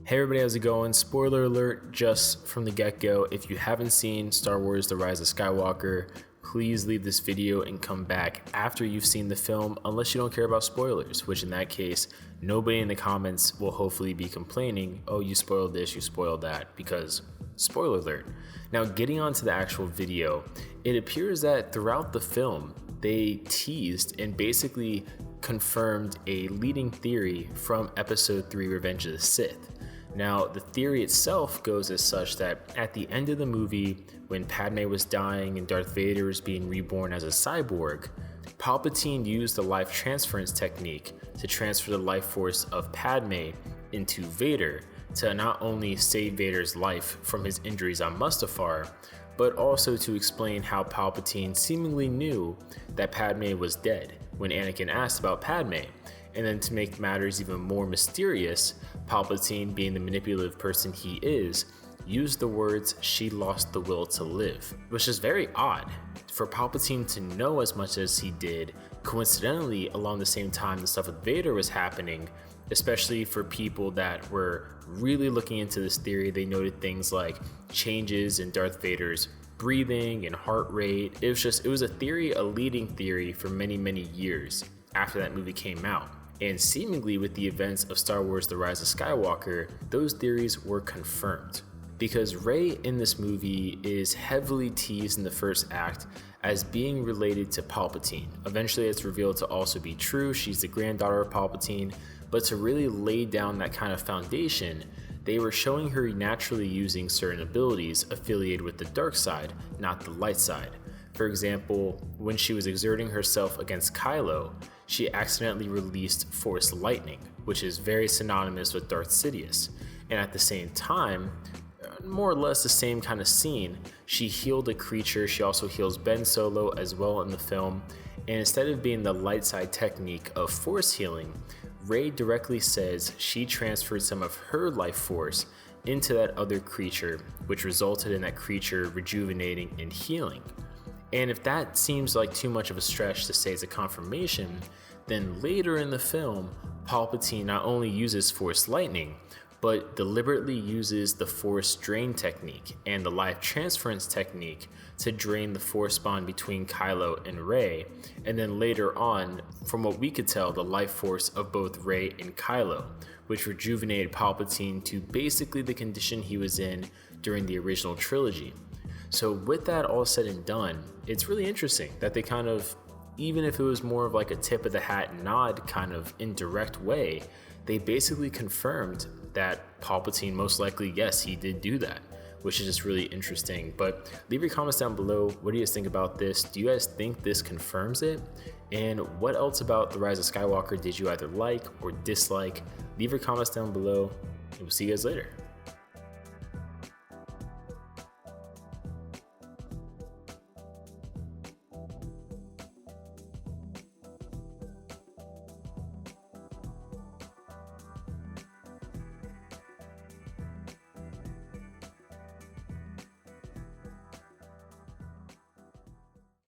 Hey everybody, how's it going? Spoiler alert just from the get-go. If you haven't seen Star Wars The Rise of Skywalker, please leave this video and come back after you've seen the film, unless you don't care about spoilers, which in that case, nobody in the comments will hopefully be complaining, oh, you spoiled this, you spoiled that, because spoiler alert. Now, getting on to the actual video, it appears that throughout the film, they teased and basically confirmed a leading theory from Episode 3, Revenge of the Sith. Now, the theory itself goes as such that at the end of the movie, when Padme was dying and Darth Vader was being reborn as a cyborg, Palpatine used the life transference technique to transfer the life force of Padme into Vader to not only save Vader's life from his injuries on Mustafar, but also to explain how Palpatine seemingly knew that Padme was dead when Anakin asked about Padme. And then to make matters even more mysterious, Palpatine, being the manipulative person he is, used the words, "she lost the will to live," which is very odd for Palpatine to know as much as he did, coincidentally along the same time the stuff with Vader was happening, especially for people that were really looking into this theory. They noted things like changes in Darth Vader's breathing and heart rate. It was a theory, a leading theory for many, many years after that movie came out. And seemingly with the events of Star Wars The Rise of Skywalker, those theories were confirmed. Because Rey in this movie is heavily teased in the first act as being related to Palpatine. Eventually it's revealed to also be true, she's the granddaughter of Palpatine, but to really lay down that kind of foundation, they were showing her naturally using certain abilities affiliated with the dark side, not the light side. For example, when she was exerting herself against Kylo, she accidentally released Force Lightning, which is very synonymous with Darth Sidious. And at the same time, more or less the same kind of scene, she healed a creature. She also heals Ben Solo as well in the film. And instead of being the light side technique of force healing, Rey directly says she transferred some of her life force into that other creature, which resulted in that creature rejuvenating and healing. And if that seems like too much of a stretch to say it's a confirmation, then later in the film, Palpatine not only uses Force Lightning, but deliberately uses the Force Drain technique and the life transference technique to drain the Force bond between Kylo and Rey, and then later on, from what we could tell, the life force of both Rey and Kylo, which rejuvenated Palpatine to basically the condition he was in during the original trilogy. So with that all said and done, it's really interesting that they kind of, even if it was more of like a tip of the hat nod kind of indirect way, they basically confirmed that Palpatine most likely, yes, he did do that, which is just really interesting. But leave your comments down below. What do you guys think about this? Do you guys think this confirms it? And what else about The Rise of Skywalker did you either like or dislike? Leave your comments down below, and we'll see you guys later.